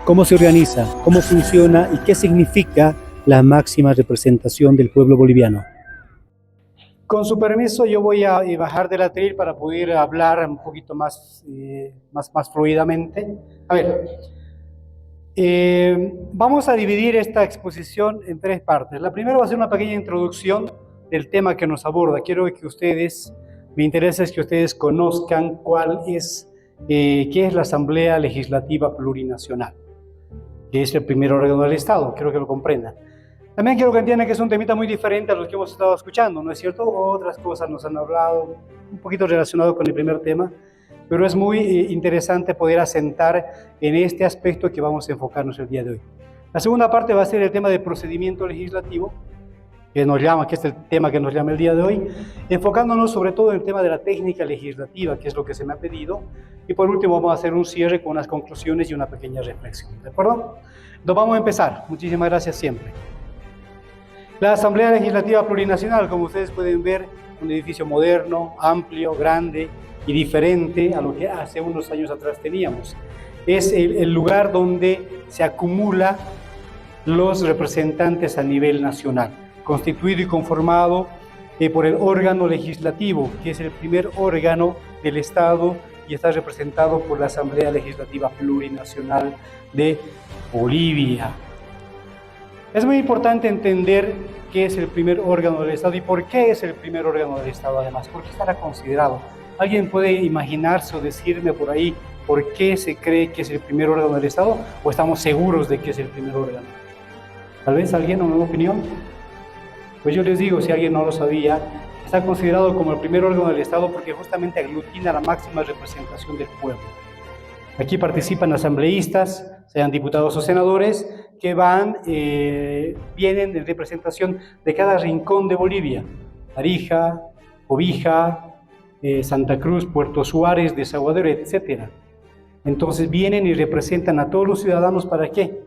cómo se organiza, cómo funciona y qué significa la máxima representación del pueblo boliviano. Con su permiso, yo voy a bajar del atril para poder hablar un poquito más fluidamente. A ver, vamos a dividir esta exposición en tres partes. La primera va a ser una pequeña introducción del tema que nos aborda. Me interesa que ustedes conozcan qué es la Asamblea Legislativa Plurinacional, que es el primer órgano del Estado, quiero que lo comprendan. También quiero que entiendan que es un temita muy diferente a los que hemos estado escuchando, ¿no es cierto? Otras cosas nos han hablado, un poquito relacionado con el primer tema, pero es muy interesante poder asentar en este aspecto que vamos a enfocarnos el día de hoy. La segunda parte va a ser el tema de procedimiento legislativo, que es el tema que nos llama el día de hoy, enfocándonos sobre todo en el tema de la técnica legislativa, que es lo que se me ha pedido, y por último vamos a hacer un cierre con unas conclusiones y una pequeña reflexión, ¿de acuerdo? Entonces vamos a empezar. Muchísimas gracias siempre. La Asamblea Legislativa Plurinacional, como ustedes pueden ver, un edificio moderno, amplio, grande y diferente a lo que hace unos años atrás teníamos. Es el lugar donde se acumulan los representantes a nivel nacional, constituido y conformado por el órgano legislativo, que es el primer órgano del Estado y está representado por la Asamblea Legislativa Plurinacional de Bolivia. Es muy importante entender qué es el primer órgano del Estado y por qué es el primer órgano del Estado además, por qué estará considerado. ¿Alguien puede imaginarse o decirme por ahí por qué se cree que es el primer órgano del Estado o estamos seguros de que es el primer órgano? ¿Tal vez alguien o una opinión? Pues yo les digo, si alguien no lo sabía, está considerado como el primer órgano del Estado porque justamente aglutina la máxima representación del pueblo. Aquí participan asambleístas, sean diputados o senadores, que vienen en representación de cada rincón de Bolivia: Tarija, Cobija, Santa Cruz, Puerto Suárez, Desaguadero, etc. Entonces vienen y representan a todos los ciudadanos. ¿Para qué?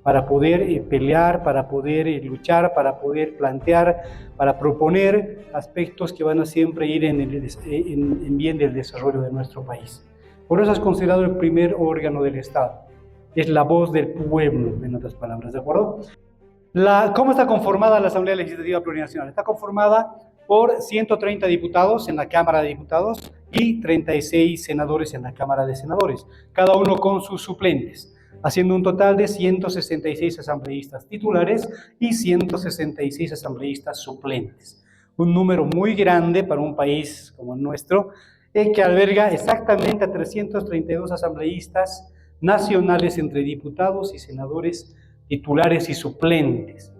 Para poder pelear, para poder luchar, para poder plantear, para proponer aspectos que van a siempre ir en bien del desarrollo de nuestro país. Por eso es considerado el primer órgano del Estado. Es la voz del pueblo, en otras palabras, ¿de acuerdo? ¿Cómo está conformada la Asamblea Legislativa Plurinacional? Está conformada por 130 diputados en la Cámara de Diputados y 36 senadores en la Cámara de Senadores, cada uno con sus suplentes, haciendo un total de 166 asambleístas titulares y 166 asambleístas suplentes. Un número muy grande para un país como el nuestro, que alberga exactamente a 332 asambleístas nacionales entre diputados y senadores titulares y suplentes.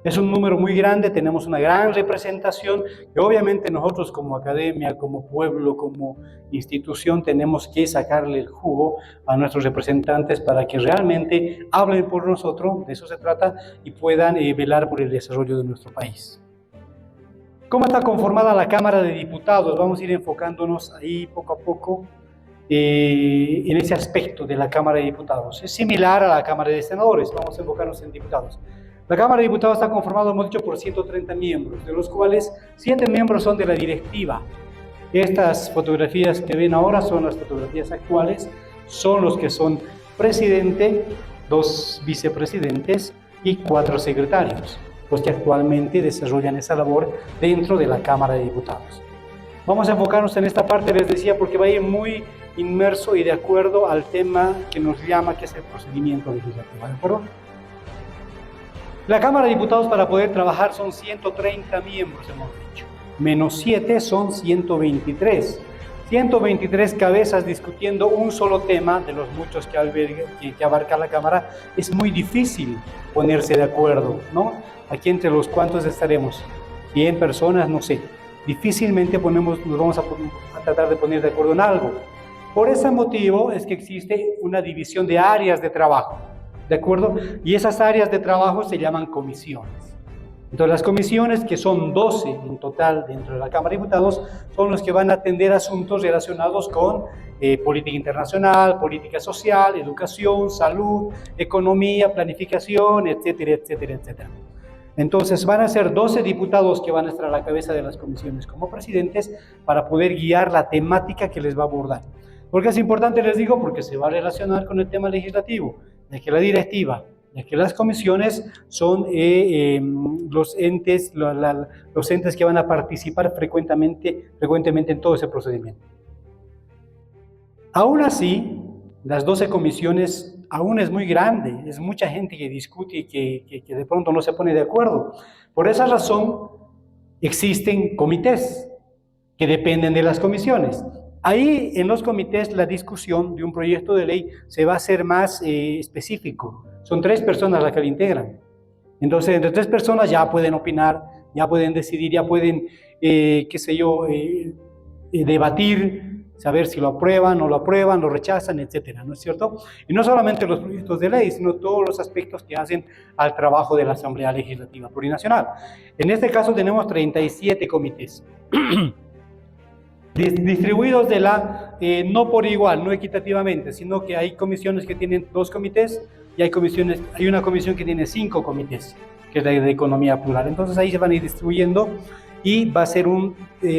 Es un número muy grande, tenemos una gran representación y obviamente nosotros como academia, como pueblo, como institución tenemos que sacarle el jugo a nuestros representantes para que realmente hablen por nosotros, de eso se trata, y puedan velar por el desarrollo de nuestro país. ¿Cómo está conformada la Cámara de Diputados? Vamos a ir enfocándonos ahí poco a poco en ese aspecto de la Cámara de Diputados. Es similar a la Cámara de Senadores, vamos a enfocarnos en diputados. La Cámara de Diputados está conformada, hemos dicho, por 130 miembros, de los cuales 7 miembros son de la directiva. Estas fotografías que ven ahora son las fotografías actuales, son los que son presidente, 2 vicepresidentes y 4 secretarios, los que actualmente desarrollan esa labor dentro de la Cámara de Diputados. Vamos a enfocarnos en esta parte, les decía, porque va a ir muy inmerso y de acuerdo al tema que nos llama, que es el procedimiento legislativo, ¿de acuerdo? La Cámara de Diputados, para poder trabajar, son 130 miembros, hemos dicho, menos 7 son 123. 123 cabezas discutiendo un solo tema de los muchos que abarca la Cámara. Es muy difícil ponerse de acuerdo, ¿no? Aquí entre los cuantos estaremos, 100 personas, no sé. Difícilmente nos vamos a tratar de poner de acuerdo en algo. Por ese motivo es que existe una división de áreas de trabajo, ¿de acuerdo? Y esas áreas de trabajo se llaman comisiones. Entonces las comisiones, que son 12 en total dentro de la Cámara de Diputados, son los que van a atender asuntos relacionados con política internacional, política social, educación, salud, economía, planificación, etcétera, etcétera, etcétera. Entonces van a ser 12 diputados que van a estar a la cabeza de las comisiones como presidentes para poder guiar la temática que les va a abordar. ¿Por qué es importante? Les digo, porque se va a relacionar con el tema legislativo. de que la directiva, de que las comisiones son los entes que van a participar frecuentemente en todo ese procedimiento. Aún así, las 12 comisiones aún es muy grande, es mucha gente que discute y que de pronto no se pone de acuerdo. Por esa razón existen comités que dependen de las comisiones. Ahí en los comités la discusión de un proyecto de ley se va a hacer más específico. Son 3 personas las que lo integran. Entonces, entre 3 personas ya pueden opinar, ya pueden decidir, ya pueden, debatir, saber si lo aprueban, no lo aprueban, lo rechazan, etcétera, ¿no es cierto? Y no solamente los proyectos de ley, sino todos los aspectos que hacen al trabajo de la Asamblea Legislativa Plurinacional. En este caso tenemos 37 comités. Distribuidos no por igual, no equitativamente, sino que hay comisiones que tienen 2 comités y hay una comisión que tiene 5 comités, que es la de economía plural. Entonces ahí se van a ir distribuyendo y va a ser un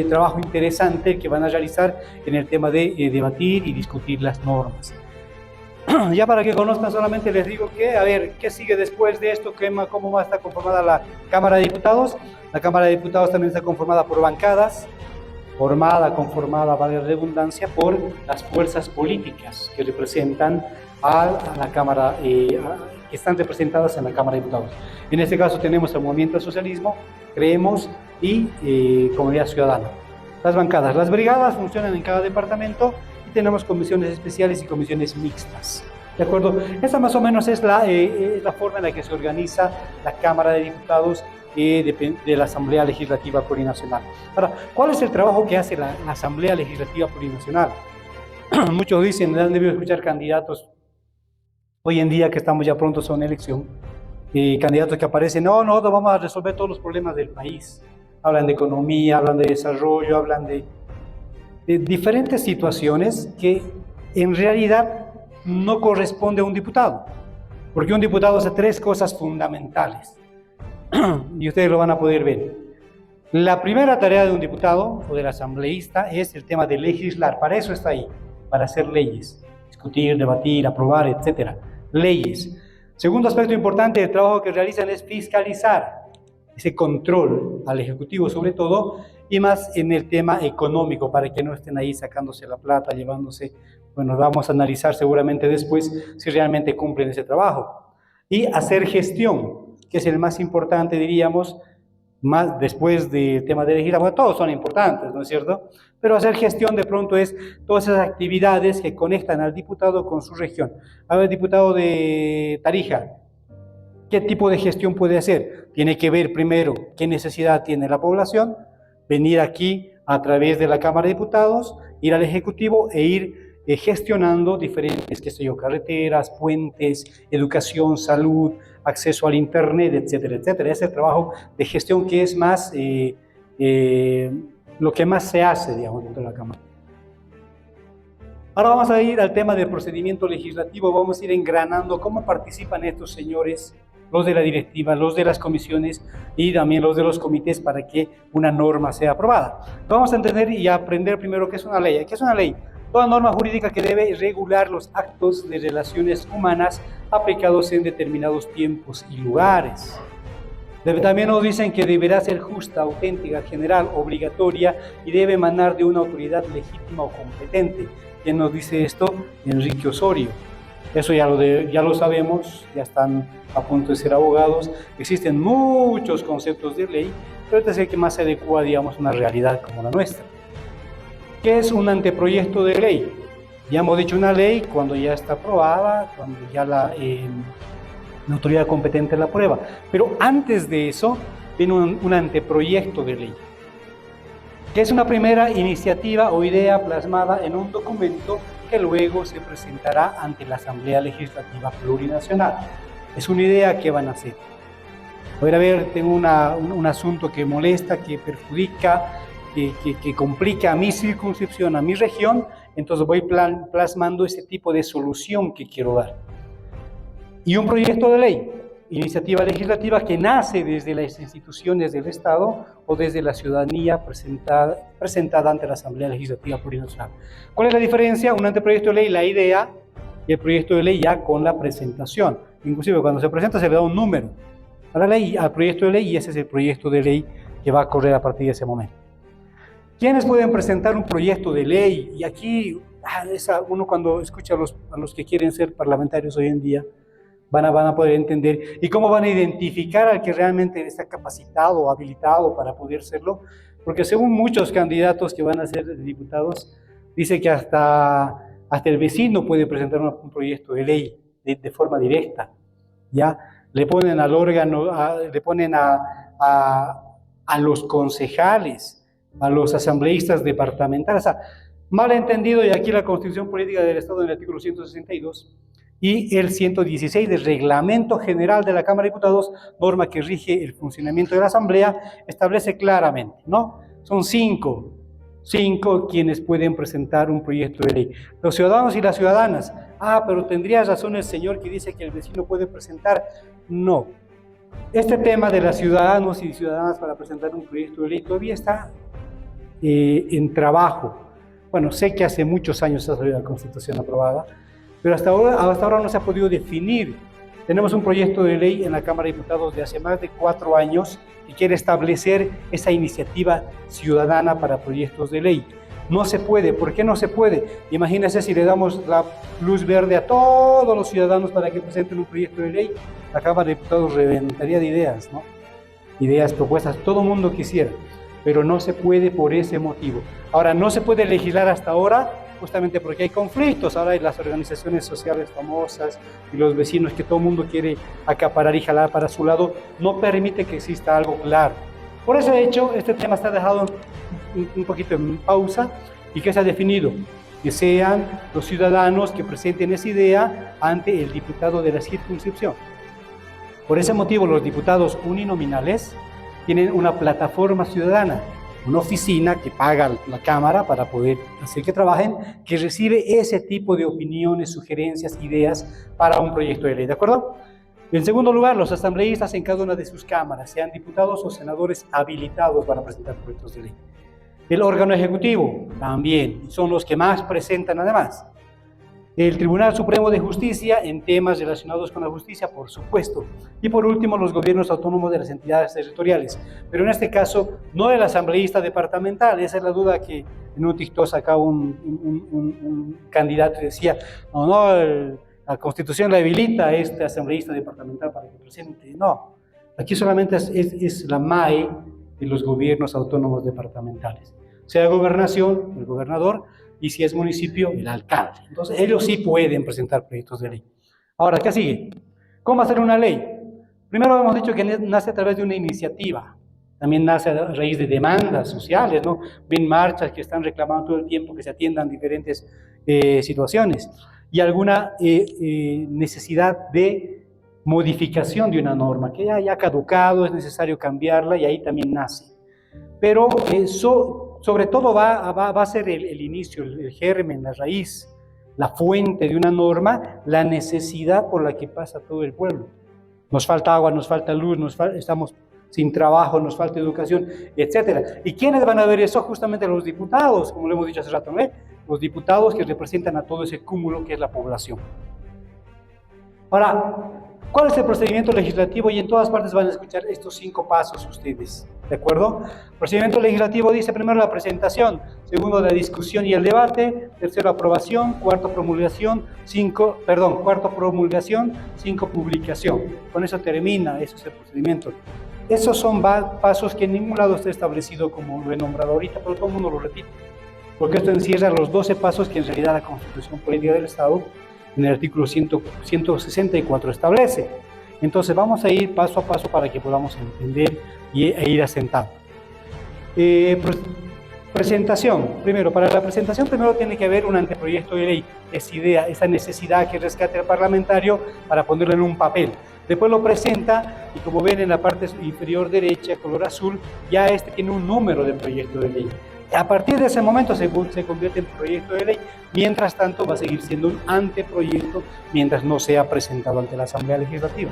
trabajo interesante que van a realizar en el tema de debatir y discutir las normas. Ya para que conozcan solamente les digo que, a ver, ¿qué sigue después de esto? ¿Cómo va a estar conformada la Cámara de Diputados? La Cámara de Diputados también está conformada por bancadas, conformada, vale la redundancia, por las fuerzas políticas que representan a la Cámara, que están representadas en la Cámara de Diputados. En este caso tenemos el Movimiento al Socialismo, Creemos y Comunidad Ciudadana. Las bancadas, las brigadas funcionan en cada departamento y tenemos comisiones especiales y comisiones mixtas. ¿De acuerdo? Esta más o menos es la forma en la que se organiza la Cámara de Diputados de la Asamblea Legislativa Plurinacional. Ahora, ¿cuál es el trabajo que hace la Asamblea Legislativa Plurinacional? Muchos dicen, han debido escuchar candidatos hoy en día que estamos ya pronto a una elección, candidatos que aparecen, no, vamos a resolver todos los problemas del país. Hablan de economía, hablan de desarrollo, hablan de diferentes situaciones que en realidad no corresponde a un diputado, porque un diputado hace 3 cosas fundamentales y ustedes lo van a poder ver. La primera tarea de un diputado o del asambleísta es el tema de legislar, para eso está ahí, para hacer leyes, discutir, debatir, aprobar, etcétera, leyes. Segundo aspecto importante del trabajo que realizan es fiscalizar, ese control al Ejecutivo sobre todo, y más en el tema económico, para que no estén ahí sacándose la plata, llevándose, bueno, vamos a analizar seguramente después si realmente cumplen ese trabajo. Y hacer gestión, que es el más importante, diríamos, más después del tema de legislar, bueno, todos son importantes, ¿no es cierto? Pero hacer gestión de pronto es todas esas actividades que conectan al diputado con su región. A ver, diputado de Tarija, ¿qué tipo de gestión puede hacer? Tiene que ver primero qué necesidad tiene la población, venir aquí a través de la Cámara de Diputados, ir al Ejecutivo e ir gestionando diferentes, qué sé yo, carreteras, puentes, educación, salud, acceso al internet, etcétera, etcétera. Es el trabajo de gestión que es más, lo que más se hace, digamos, dentro de la Cámara. Ahora vamos a ir al tema del procedimiento legislativo, vamos a ir engranando cómo participan estos señores, los de la directiva, los de las comisiones y también los de los comités para que una norma sea aprobada. Vamos a entender y aprender primero qué es una ley. ¿Qué es una ley? Toda norma jurídica que debe regular los actos de relaciones humanas aplicados en determinados tiempos y lugares. También nos dicen que deberá ser justa, auténtica, general, obligatoria y debe emanar de una autoridad legítima o competente. ¿Quién nos dice esto? Enrique Osorio. Eso ya lo sabemos, ya están a punto de ser abogados. Existen muchos conceptos de ley, pero este es el que más se adecua, digamos, a una realidad como la nuestra. ¿Qué es un anteproyecto de ley? Ya hemos dicho una ley cuando ya está aprobada, cuando ya la autoridad competente la aprueba. Pero antes de eso, viene un anteproyecto de ley, que es una primera iniciativa o idea plasmada en un documento que luego se presentará ante la Asamblea Legislativa Plurinacional. Es una idea que van a hacer. A ver, tengo un asunto que molesta, que perjudica, que complica a mi circunscripción, a mi región, entonces voy plasmando ese tipo de solución que quiero dar. Y un proyecto de ley, iniciativa legislativa que nace desde las instituciones del Estado o desde la ciudadanía presentada ante la Asamblea Legislativa Plurinacional. ¿Cuál es la diferencia? Un anteproyecto de ley, la idea, y el proyecto de ley ya con la presentación. Inclusive cuando se presenta se le da un número a la ley, al proyecto de ley, y ese es el proyecto de ley que va a correr a partir de ese momento. ¿Quiénes pueden presentar un proyecto de ley? Y aquí uno cuando escucha a los que quieren ser parlamentarios hoy en día, van a poder entender. ¿Y cómo van a identificar al que realmente está capacitado o habilitado para poder serlo? Porque según muchos candidatos que van a ser diputados, dice que hasta el vecino puede presentar un proyecto de ley de forma directa, ¿ya? Le ponen al órgano, le ponen a los concejales, a los asambleístas departamentales. O sea, mal entendido, y aquí la Constitución Política del Estado en el artículo 162 y el 116 del Reglamento General de la Cámara de Diputados, norma que rige el funcionamiento de la Asamblea, establece claramente, ¿no? Son cinco quienes pueden presentar un proyecto de ley. Los ciudadanos y las ciudadanas. Pero tendría razón el señor que dice que el vecino puede presentar. No. Este tema de los ciudadanos y ciudadanas para presentar un proyecto de ley todavía está en trabajo. Bueno, sé que hace muchos años ha salido la Constitución aprobada, pero hasta ahora no se ha podido definir. Tenemos un proyecto de ley en la Cámara de Diputados de hace más de 4 años que quiere establecer esa iniciativa ciudadana para proyectos de ley. No se puede. ¿Por qué no se puede? Imagínense si le damos la luz verde a todos los ciudadanos para que presenten un proyecto de ley, la Cámara de Diputados reventaría de ideas, ¿no? Ideas, propuestas, todo el mundo quisiera, pero no se puede por ese motivo. Ahora, no se puede legislar hasta ahora justamente porque hay conflictos. Ahora hay las organizaciones sociales famosas y los vecinos que todo el mundo quiere acaparar y jalar para su lado, no permite que exista algo claro. Por ese hecho, este tema está dejado un poquito en pausa y que se ha definido que sean los ciudadanos que presenten esa idea ante el diputado de la circunscripción. Por ese motivo, los diputados uninominales tienen una plataforma ciudadana, una oficina que paga la Cámara para poder hacer que trabajen, que recibe ese tipo de opiniones, sugerencias, ideas para un proyecto de ley, ¿de acuerdo? En segundo lugar, los asambleístas en cada una de sus cámaras, sean diputados o senadores habilitados para presentar proyectos de ley. El órgano ejecutivo también, son los que más presentan además. El Tribunal Supremo de Justicia en temas relacionados con la justicia, por supuesto. Y por último, los gobiernos autónomos de las entidades territoriales. Pero en este caso, no el asambleísta departamental. Esa es la duda que en un TikTok sacaba un candidato y decía, la Constitución le habilita a este asambleísta departamental para que presente. No, aquí solamente es la MAE de los gobiernos autónomos departamentales. Sea gobernación, el gobernador, y si es municipio, el alcalde. Entonces, ellos sí pueden presentar proyectos de ley. Ahora, ¿qué sigue? ¿Cómo hacer una ley? Primero hemos dicho que nace a través de una iniciativa. También nace a raíz de demandas sociales, ¿no? Ven marchas que están reclamando todo el tiempo que se atiendan diferentes situaciones. Y alguna necesidad de modificación de una norma que ya ha caducado, es necesario cambiarla y ahí también nace. Pero eso sobre todo va a ser el inicio, el germen, la raíz, la fuente de una norma, la necesidad por la que pasa todo el pueblo. Nos falta agua, nos falta luz, estamos sin trabajo, nos falta educación, etc. ¿Y quiénes van a ver eso? Justamente los diputados, como lo hemos dicho hace rato, ¿no? Los diputados que representan a todo ese cúmulo que es la población. Ahora, ¿cuál es el procedimiento legislativo? Y en todas partes van a escuchar estos 5 pasos ustedes, ¿de acuerdo? Procedimiento legislativo dice primero la presentación, segundo la discusión y el debate, tercero aprobación, cuarto promulgación, cinco publicación. Con eso termina, eso es el procedimiento. Esos son pasos que en ningún lado está establecido como lo he nombrado ahorita, pero todo el mundo lo repite, porque esto encierra los 12 pasos que en realidad la Constitución Política del Estado en el artículo 164 establece. Entonces vamos a ir paso a paso para que podamos entender e ir asentando. Presentación. Primero, para la presentación primero tiene que haber un anteproyecto de ley, esa idea, esa necesidad que rescate el parlamentario para ponerlo en un papel. Después lo presenta y como ven en la parte inferior derecha, color azul, ya tiene un número de proyecto de ley. A partir de ese momento se convierte en proyecto de ley. Mientras tanto va a seguir siendo un anteproyecto mientras no sea presentado ante la Asamblea Legislativa.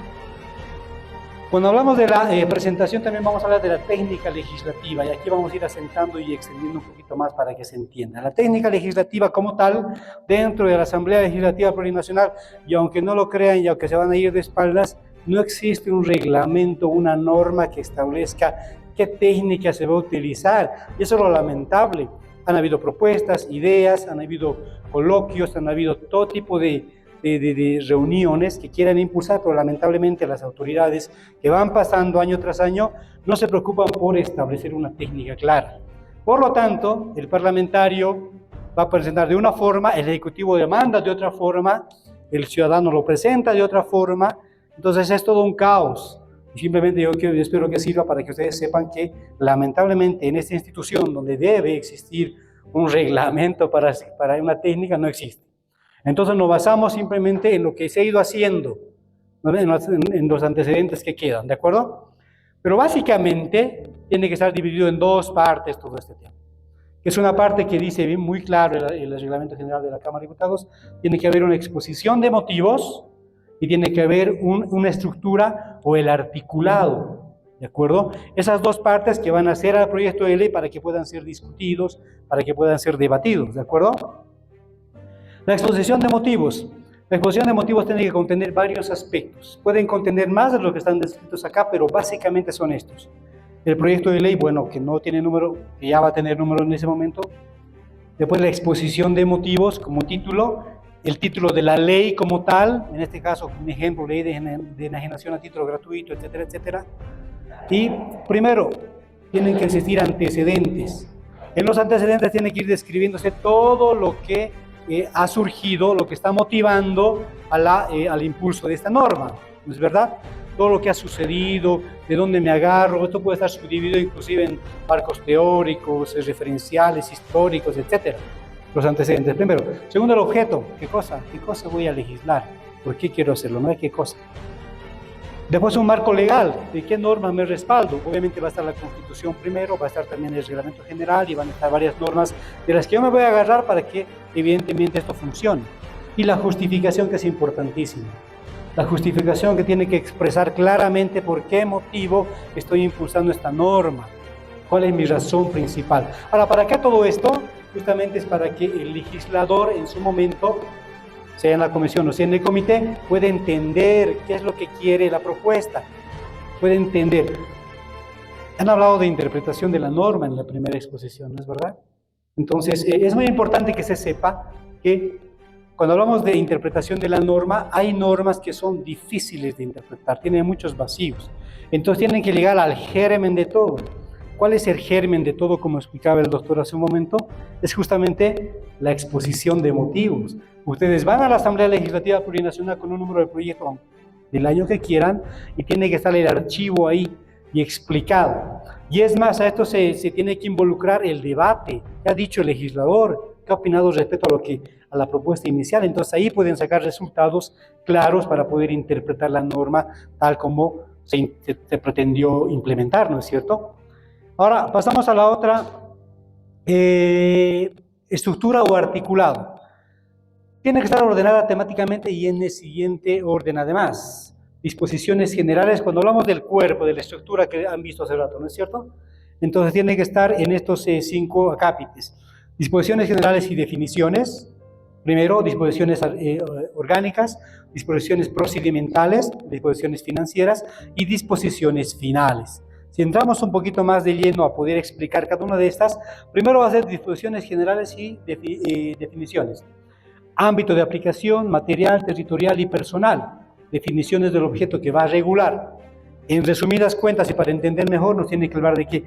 Cuando hablamos de la presentación también vamos a hablar de la técnica legislativa y aquí vamos a ir asentando y extendiendo un poquito más para que se entienda. La técnica legislativa como tal, dentro de la Asamblea Legislativa Plurinacional, y aunque no lo crean y aunque se van a ir de espaldas, no existe un reglamento, una norma que establezca qué técnica se va a utilizar. Y eso es lo lamentable. Han habido propuestas, ideas, han habido coloquios, han habido todo tipo de reuniones que quieran impulsar, pero lamentablemente las autoridades que van pasando año tras año no se preocupan por establecer una técnica clara. Por lo tanto, el parlamentario va a presentar de una forma, el ejecutivo demanda de otra forma, el ciudadano lo presenta de otra forma, entonces es todo un caos. Y simplemente yo espero que sirva para que ustedes sepan que lamentablemente en esta institución donde debe existir un reglamento para una técnica no existe. Entonces nos basamos simplemente en lo que se ha ido haciendo, ¿no? en los antecedentes que quedan, ¿de acuerdo? Pero básicamente tiene que estar dividido en dos partes todo este tema. Que es una parte que dice bien muy claro el Reglamento General de la Cámara de Diputados, tiene que haber una exposición de motivos y tiene que haber una estructura o el articulado, ¿de acuerdo? Esas dos partes que van a hacer al proyecto de ley para que puedan ser discutidos, para que puedan ser debatidos, ¿de acuerdo? La exposición de motivos. La exposición de motivos tiene que contener varios aspectos. Pueden contener más de lo que están descritos acá, pero básicamente son estos. El proyecto de ley, bueno, que no tiene número, que ya va a tener número en ese momento. Después la exposición de motivos como título. El título de la ley como tal, en este caso, un ejemplo, ley de enajenación a título gratuito, etcétera, etcétera. Y primero, tienen que existir antecedentes. En los antecedentes tiene que ir describiéndose todo lo que ha surgido, lo que está motivando al impulso de esta norma, ¿no es verdad? Todo lo que ha sucedido, de dónde me agarro, esto puede estar subdividido inclusive en marcos teóricos, referenciales, históricos, etcétera. Los antecedentes, primero. Segundo, el objeto, ¿qué cosa? ¿Qué cosa voy a legislar? ¿Por qué quiero hacerlo? ¿No? ¿Qué cosa? Después un marco legal, ¿de qué norma me respaldo? Obviamente va a estar la Constitución primero, va a estar también el Reglamento General y van a estar varias normas de las que yo me voy a agarrar para que evidentemente esto funcione. Y la justificación, que es importantísima. La justificación que tiene que expresar claramente por qué motivo estoy impulsando esta norma, cuál es mi razón principal. Ahora, ¿para qué todo esto? Justamente es para que el legislador en su momento, sea en la comisión o sea en el comité, puede entender qué es lo que quiere la propuesta, puede entender. Han hablado de interpretación de la norma en la primera exposición, ¿no es verdad? Entonces, es muy importante que se sepa que cuando hablamos de interpretación de la norma, hay normas que son difíciles de interpretar, tienen muchos vacíos. Entonces, tienen que llegar al germen de todo. ¿Cuál es el germen de todo, como explicaba el doctor hace un momento? Es justamente la exposición de motivos. Ustedes van a la Asamblea Legislativa Plurinacional con un número de proyecto del año que quieran y tiene que estar el archivo ahí y explicado. Y es más, a esto se tiene que involucrar el debate. ¿Qué ha dicho el legislador? ¿Qué ha opinado respecto a la propuesta inicial? Entonces ahí pueden sacar resultados claros para poder interpretar la norma tal como se pretendió implementar, ¿no es cierto? Ahora pasamos a la otra, estructura o articulado. Tiene que estar ordenada temáticamente y en el siguiente orden además. Disposiciones generales, cuando hablamos del cuerpo, de la estructura que han visto hace rato, ¿no es cierto? Entonces tiene que estar en estos 5 acápites. Disposiciones generales y definiciones. Primero, disposiciones orgánicas, disposiciones procedimentales, disposiciones financieras y disposiciones finales. Si entramos un poquito más de lleno a poder explicar cada una de estas, primero va a ser disposiciones generales y definiciones. Ámbito de aplicación, material, territorial y personal. Definiciones del objeto que va a regular. En resumidas cuentas y para entender mejor nos tiene que hablar de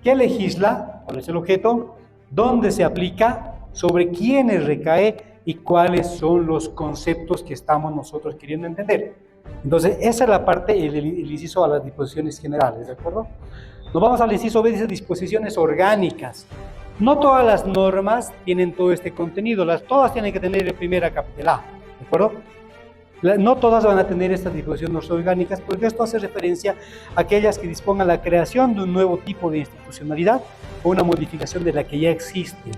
qué legisla, cuál es el objeto, dónde se aplica, sobre quiénes recae y cuáles son los conceptos que estamos nosotros queriendo entender. Entonces, esa es la parte, el inciso a las disposiciones generales, ¿de acuerdo? Nos vamos al inciso B, dice disposiciones orgánicas. No todas las normas tienen todo este contenido, todas tienen que tener el primer acápite, ¿de acuerdo? No todas van a tener estas disposiciones orgánicas, porque esto hace referencia a aquellas que dispongan la creación de un nuevo tipo de institucionalidad o una modificación de la que ya existe.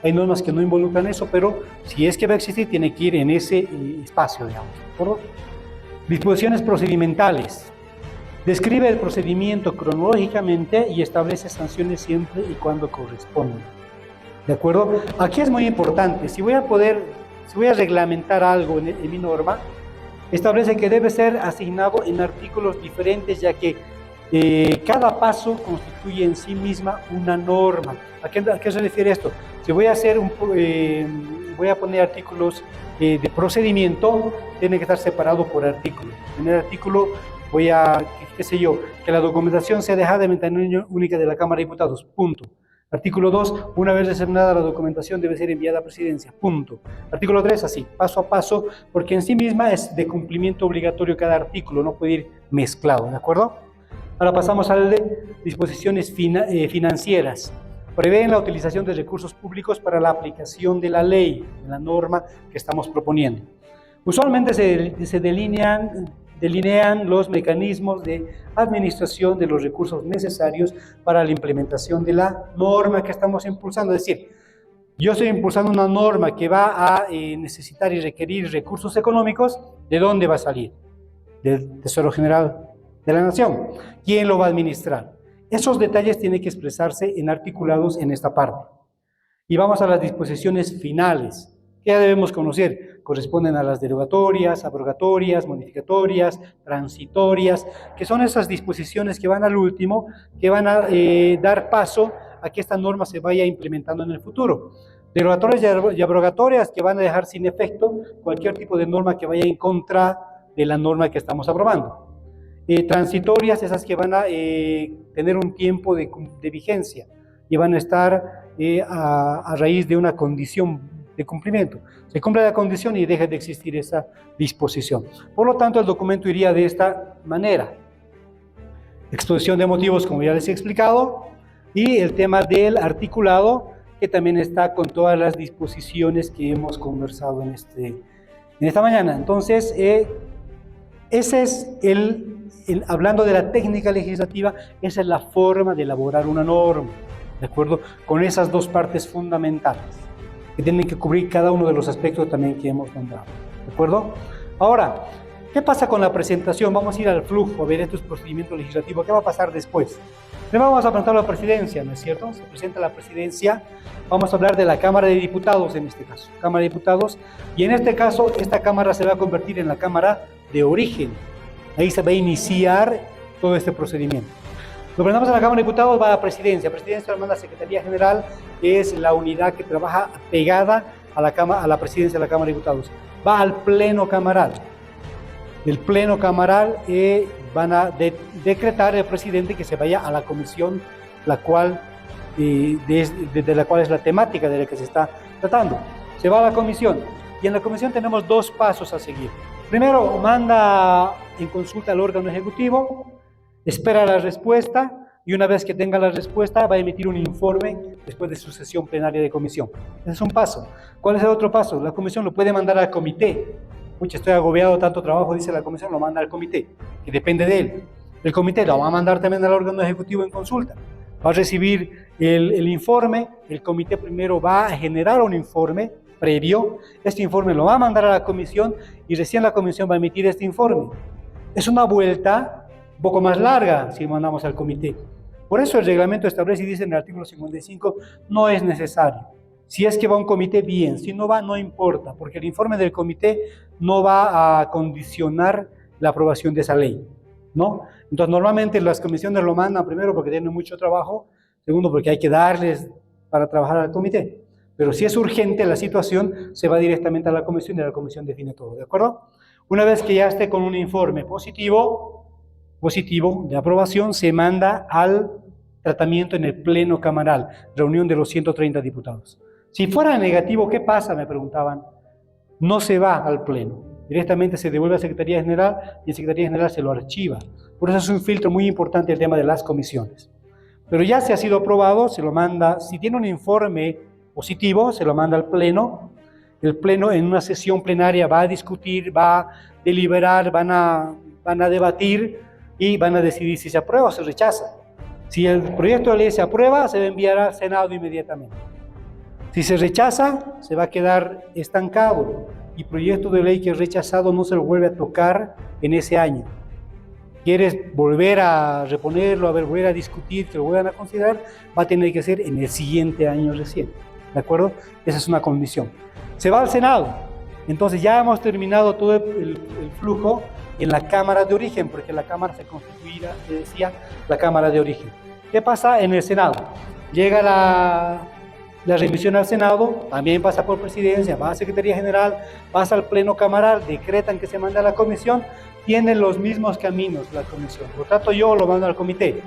Hay normas que no involucran eso, pero si es que va a existir, tiene que ir en ese espacio, digamos, ¿de acuerdo? Disposiciones procedimentales. Describe el procedimiento cronológicamente y establece sanciones siempre y cuando correspondan. ¿De acuerdo? Aquí es muy importante. Si voy a reglamentar algo en mi norma, establece que debe ser asignado en artículos diferentes, ya que cada paso constituye en sí misma una norma. ¿A qué se refiere esto? Si voy a voy a poner artículos de procedimiento, tiene que estar separado por artículo. En el artículo voy a, qué sé yo, que la documentación sea dejada en ventanilla única de la Cámara de Diputados, punto. Artículo 2, una vez recepcionada la documentación debe ser enviada a presidencia, punto. Artículo 3, así, paso a paso, porque en sí misma es de cumplimiento obligatorio cada artículo, no puede ir mezclado, ¿de acuerdo? Ahora pasamos al de disposiciones financieras. Prevén la utilización de recursos públicos para la aplicación de la ley, de la norma que estamos proponiendo. Usualmente se delinean los mecanismos de administración de los recursos necesarios para la implementación de la norma que estamos impulsando. Es decir, yo estoy impulsando una norma que va a necesitar y requerir recursos económicos. ¿De dónde va a salir? Del Tesoro General de la Nación. ¿Quién lo va a administrar? Esos detalles tienen que expresarse en articulados en esta parte. Y vamos a las disposiciones finales. ¿Qué ya debemos conocer? Corresponden a las derogatorias, abrogatorias, modificatorias, transitorias, que son esas disposiciones que van al último, que van a dar paso a que esta norma se vaya implementando en el futuro. Derogatorias y abrogatorias que van a dejar sin efecto cualquier tipo de norma que vaya en contra de la norma que estamos aprobando. Transitorias, esas que van a tener un tiempo de vigencia y van a estar a raíz de una condición de cumplimiento. Se cumple la condición y deja de existir esa disposición. Por lo tanto, el documento iría de esta manera. Exposición de motivos, como ya les he explicado, y el tema del articulado, que también está con todas las disposiciones que hemos conversado en esta mañana. Entonces, ese es hablando de la técnica legislativa, esa es la forma de elaborar una norma, ¿de acuerdo? Con esas dos partes fundamentales, que tienen que cubrir cada uno de los aspectos también que hemos nombrado, ¿de acuerdo? Ahora, ¿qué pasa con la presentación? Vamos a ir al flujo, a ver estos procedimientos legislativos. ¿Qué va a pasar después? Primero vamos a presentar la presidencia, ¿no es cierto? Se presenta la presidencia, vamos a hablar de la Cámara de Diputados en este caso, Cámara de Diputados, y en este caso esta Cámara se va a convertir en la Cámara de origen. Ahí se va a iniciar todo este procedimiento. Lo presentamos a la Cámara de Diputados, va a la presidencia lo manda a Secretaría General, que es la unidad que trabaja pegada a la presidencia de la Cámara de Diputados. Va al Pleno Camaral. Del Pleno Camaral van a decretar el presidente que se vaya a la comisión, la cual, de la cual es la temática de la que se está tratando. Se va a la comisión y en la comisión tenemos dos pasos a seguir. Primero, manda en consulta al órgano ejecutivo, espera la respuesta y una vez que tenga la respuesta va a emitir un informe después de su sesión plenaria de comisión. Ese es un paso. ¿Cuál es el otro paso? La comisión lo puede mandar al comité. Pucha, estoy agobiado, tanto trabajo, dice la comisión, lo manda al comité, que depende de él. El comité lo va a mandar también al órgano ejecutivo en consulta. Va a recibir el informe, el comité primero va a generar un informe previo, este informe lo va a mandar a la comisión y recién la comisión va a emitir este informe. Es una vuelta un poco más larga si mandamos al comité. Por eso el reglamento establece y dice en el artículo 55, no es necesario. Si es que va un comité, bien. Si no va, no importa, porque el informe del comité no va a condicionar la aprobación de esa ley, ¿no? Entonces, normalmente las comisiones lo mandan primero porque tienen mucho trabajo, segundo porque hay que darles para trabajar al comité. Pero si es urgente la situación, se va directamente a la comisión y la comisión define todo, ¿de acuerdo? Una vez que ya esté con un informe positivo de aprobación, se manda al tratamiento en el Pleno Camaral, reunión de los 130 diputados. Si fuera negativo, ¿qué pasa? Me preguntaban. No se va al Pleno, directamente se devuelve a Secretaría General y en Secretaría General se lo archiva. Por eso es un filtro muy importante el tema de las comisiones. Pero ya se ha sido aprobado, se lo manda, si tiene un informe positivo, se lo manda al Pleno. El Pleno en una sesión plenaria va a discutir, va a deliberar, van a debatir y van a decidir si se aprueba o se rechaza. Si el proyecto de ley se aprueba, se va a enviar al Senado inmediatamente. Si se rechaza, se va a quedar estancado y proyecto de ley que es rechazado no se lo vuelve a tocar en ese año. quieres volver a reponerlo, volver a discutir, que lo vuelvan a considerar, va a tener que ser en el siguiente año recién, ¿de acuerdo? Esa es una condición. Se va al Senado, entonces ya hemos terminado todo el flujo en la Cámara de Origen, porque la Cámara se constituirá, se decía, la Cámara de Origen. ¿Qué pasa en el Senado? Llega la remisión al Senado, también pasa por presidencia, va a Secretaría General, pasa al Pleno Camaral, decretan que se manda a la comisión, tienen los mismos caminos la comisión. Lo trato yo, lo mando al comité.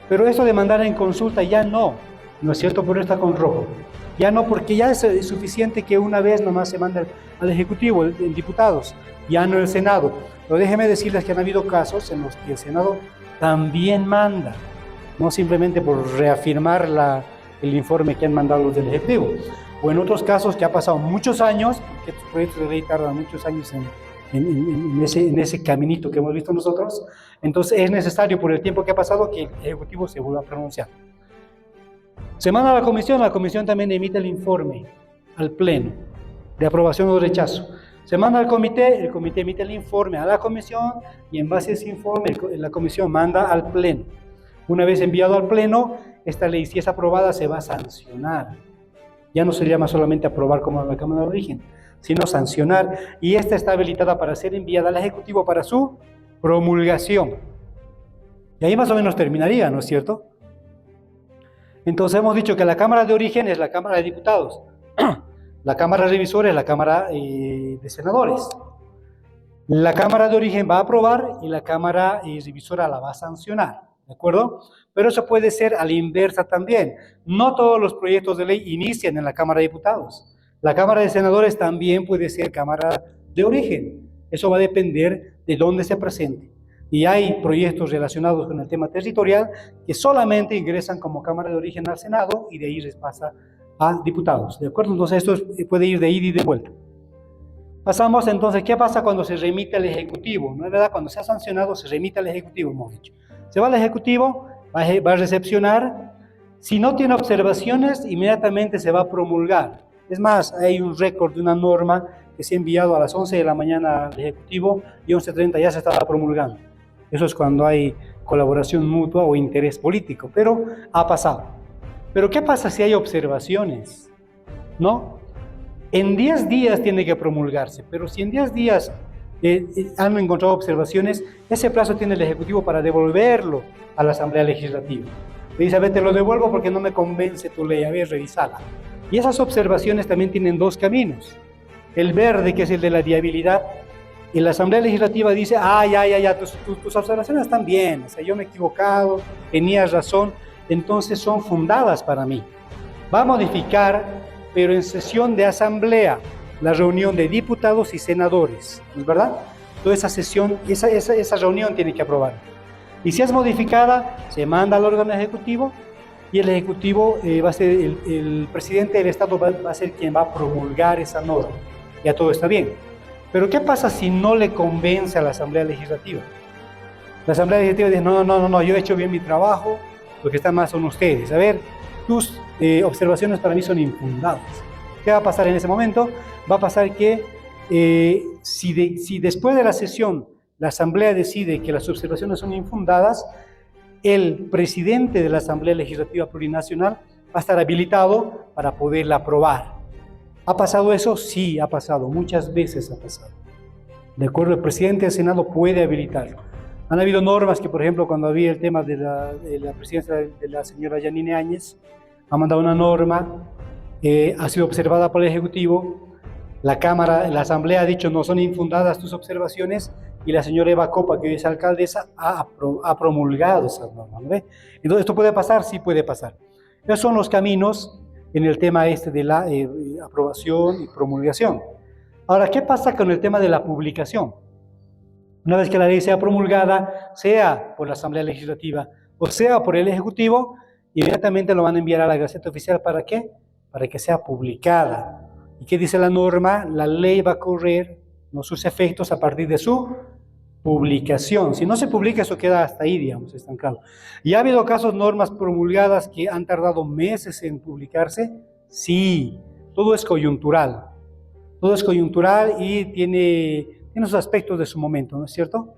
Pero eso de mandar en consulta ya no, ¿no es cierto? Por eso está con rojo. Ya no, porque ya es suficiente que una vez nomás se manda al Ejecutivo, en diputados, ya no el Senado. Pero déjenme decirles que han habido casos en los que el Senado también manda, no simplemente por reafirmar el informe que han mandado los del Ejecutivo. O en otros casos que ha pasado muchos años, porque estos proyectos de ley tardan muchos años en ese caminito que hemos visto nosotros, entonces es necesario por el tiempo que ha pasado que el Ejecutivo se vuelva a pronunciar. Se manda a la comisión también emite el informe al Pleno de aprobación o rechazo. Se manda al comité, el comité emite el informe a la comisión y en base a ese informe la comisión manda al Pleno. Una vez enviado al Pleno, esta ley, si es aprobada, se va a sancionar. Ya no se llama solamente aprobar como la Cámara de Origen, sino sancionar, y esta está habilitada para ser enviada al Ejecutivo para su promulgación. Y ahí más o menos terminaría, ¿no es cierto? Entonces hemos dicho que la Cámara de Origen es la Cámara de Diputados, la Cámara Revisora es la Cámara de Senadores. La Cámara de Origen va a aprobar y la Cámara Revisora la va a sancionar, ¿de acuerdo? Pero eso puede ser a la inversa también. No todos los proyectos de ley inician en la Cámara de Diputados. La Cámara de Senadores también puede ser Cámara de Origen. Eso va a depender de dónde se presente. Y hay proyectos relacionados con el tema territorial que solamente ingresan como Cámara de Origen al Senado y de ahí les pasa a diputados, ¿de acuerdo? Entonces esto puede ir de ida y de vuelta. Pasamos entonces, ¿qué pasa cuando se remite al Ejecutivo? ¿No es verdad? Cuando se ha sancionado, se remite al Ejecutivo, hemos dicho. Se va al Ejecutivo, va a recepcionar. Si no tiene observaciones, inmediatamente se va a promulgar. Es más, hay un récord de una norma que se ha enviado a las 11 de la mañana al Ejecutivo y 11:30 ya se estaba promulgando. Eso es cuando hay colaboración mutua o interés político, pero ha pasado. Pero ¿qué pasa si hay observaciones? ¿No? En 10 días tiene que promulgarse, pero si en 10 días han encontrado observaciones, ese plazo tiene el Ejecutivo para devolverlo a la Asamblea Legislativa. Le dice, a ver, te lo devuelvo porque no me convence tu ley, a ver, revisala. Y esas observaciones también tienen dos caminos. El verde, que es el de la viabilidad, y la Asamblea Legislativa dice, ya, tus observaciones están bien, o sea, yo me he equivocado, tenías razón, entonces son fundadas para mí. Va a modificar, pero en sesión de asamblea, la reunión de diputados y senadores, ¿no es verdad? Toda esa sesión, esa reunión tiene que aprobar. Y si es modificada, se manda al órgano ejecutivo y el ejecutivo va a ser, el presidente del Estado va a ser quien va a promulgar esa norma. Ya todo está bien. Pero ¿qué pasa si no le convence a la Asamblea Legislativa? La Asamblea Legislativa dice, no, yo he hecho bien mi trabajo, lo que está mal son ustedes. A ver, tus observaciones para mí son infundadas. ¿Qué va a pasar en ese momento? Va a pasar que si después de la sesión la Asamblea decide que las observaciones son infundadas, el presidente de la Asamblea Legislativa Plurinacional va a estar habilitado para poderla aprobar. ¿Ha pasado eso? Sí, ha pasado. Muchas veces ha pasado. ¿De acuerdo? El presidente del Senado puede habilitarlo. Han habido normas que, por ejemplo, cuando había el tema de la presidencia de la señora Yanine Áñez, ha mandado una norma, ha sido observada por el Ejecutivo, la Cámara, la Asamblea ha dicho no son infundadas tus observaciones y la señora Eva Copa, que hoy es alcaldesa, ha promulgado esas normas, ¿no ve? Entonces, ¿esto puede pasar? Sí puede pasar. Esos son los caminos en el tema de la aprobación y promulgación. Ahora, ¿qué pasa con el tema de la publicación? Una vez que la ley sea promulgada, sea por la Asamblea Legislativa o sea por el Ejecutivo, inmediatamente lo van a enviar a la Gaceta Oficial. ¿Para qué? Para que sea publicada. ¿Y qué dice la norma? La ley va a correr sus efectos a partir de su publicación. Si no se publica, eso queda hasta ahí, digamos, estancado. ¿Y ha habido casos, normas promulgadas que han tardado meses en publicarse? Sí, todo es coyuntural. Todo es coyuntural y tiene sus aspectos de su momento, ¿no es cierto?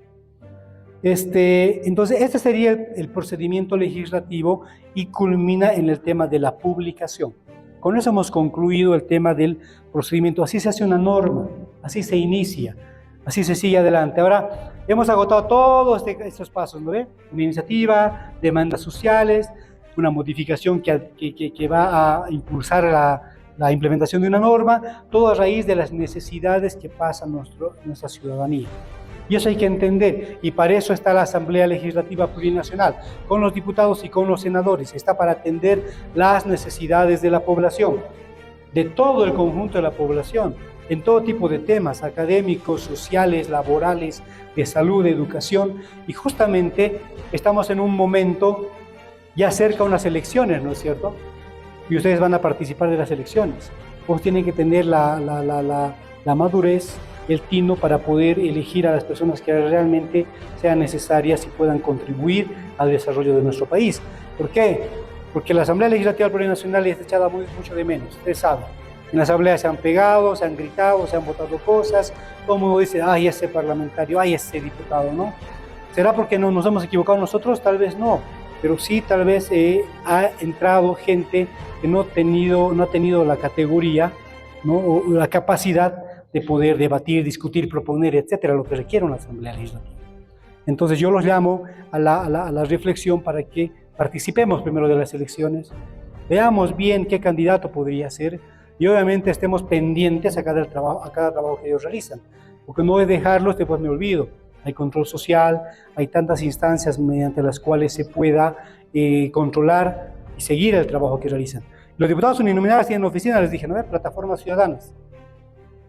Entonces, este sería el procedimiento legislativo y culmina en el tema de la publicación. Con eso hemos concluido el tema del procedimiento. Así se hace una norma, así se inicia, así se sigue adelante. Ahora, hemos agotado todos estos pasos, ¿no ve? Una iniciativa, demandas sociales, una modificación que va a impulsar la implementación de una norma, todo a raíz de las necesidades que pasa nuestra ciudadanía. Y eso hay que entender, y para eso está la Asamblea Legislativa Plurinacional, con los diputados y con los senadores. Está para atender las necesidades de la población, de todo el conjunto de la población, en todo tipo de temas académicos, sociales, laborales, de salud, de educación, y justamente estamos en un momento ya cerca a unas elecciones, ¿no es cierto? Y ustedes van a participar de las elecciones. Pues tienen que tener la madurez, el tino para poder elegir a las personas que realmente sean necesarias y puedan contribuir al desarrollo de nuestro país. ¿Por qué? Porque la Asamblea Legislativa Plurinacional es echada mucho de menos, ustedes saben. En la Asamblea se han pegado, se han gritado, se han votado cosas, todo el mundo dice, ay, ese parlamentario, ay, ese diputado, ¿no? ¿Será porque no nos hemos equivocado nosotros? Tal vez no, pero sí tal vez ha entrado gente que no ha tenido la categoría, ¿no? O la capacidad de poder debatir, discutir, proponer, etcétera, lo que requiere una Asamblea Legislativa. Entonces yo los llamo a la reflexión para que participemos primero de las elecciones, veamos bien qué candidato podría ser y obviamente estemos pendientes a cada trabajo que ellos realizan, porque no es dejarlos, después me olvido. Hay control social, hay tantas instancias mediante las cuales se pueda controlar y seguir el trabajo que realizan. Los diputados uninominales tienen oficina, les dije, ¿no? Plataformas ciudadanas.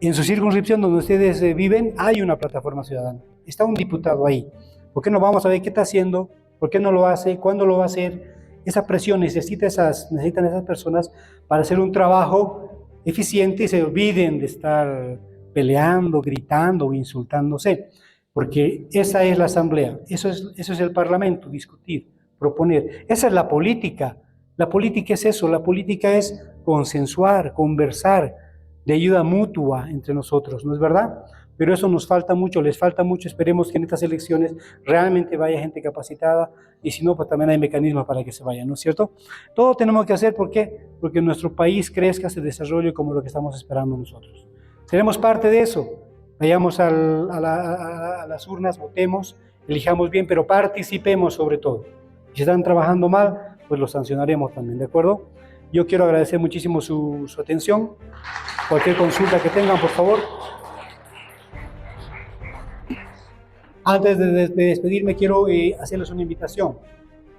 En su circunscripción donde ustedes viven hay una plataforma ciudadana. Está un diputado ahí. ¿Por qué no vamos a ver qué está haciendo? ¿Por qué no lo hace? ¿Cuándo lo va a hacer? Esa presión necesitan esas personas para hacer un trabajo eficiente y se olviden de estar peleando, gritando o insultándose. Porque esa es la asamblea, eso es el parlamento, discutir, proponer. Esa es la política. La política es eso, la política es consensuar, conversar, de ayuda mutua entre nosotros, ¿no es verdad? Pero eso nos falta mucho, les falta mucho. Esperemos que en estas elecciones realmente vaya gente capacitada y si no, pues también hay mecanismos para que se vayan, ¿no es cierto? Todo tenemos que hacer, ¿por qué? Porque nuestro país crezca, se desarrolle como lo que estamos esperando nosotros. Seremos parte de eso. Vayamos a las urnas, votemos, elijamos bien, pero participemos sobre todo. Si están trabajando mal, pues los sancionaremos también, ¿de acuerdo? Yo quiero agradecer muchísimo su atención. Cualquier consulta que tengan, por favor. Antes de despedirme, quiero hacerles una invitación.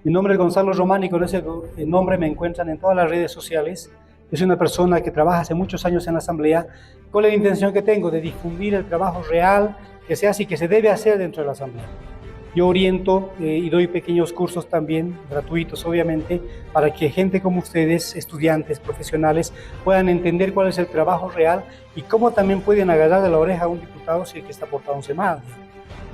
Mi nombre es Gonzalo Román y con ese nombre me encuentran en todas las redes sociales. Yo soy una persona que trabaja hace muchos años en la Asamblea con la intención que tengo de difundir el trabajo real que se hace y que se debe hacer dentro de la Asamblea. Yo oriento y doy pequeños cursos también, gratuitos obviamente, para que gente como ustedes, estudiantes, profesionales, puedan entender cuál es el trabajo real y cómo también pueden agarrar de la oreja a un diputado si el que está portándose mal.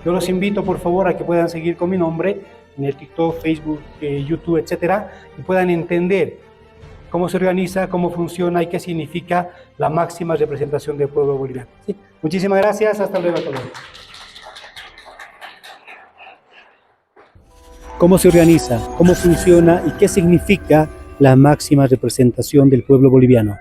Yo los invito por favor a que puedan seguir con mi nombre en el TikTok, Facebook, YouTube, etcétera, y puedan entender cómo se organiza, cómo funciona y qué significa la máxima representación del pueblo boliviano. ¿Sí? Muchísimas gracias, hasta luego a todos. Cómo se organiza, cómo funciona y qué significa la máxima representación del pueblo boliviano.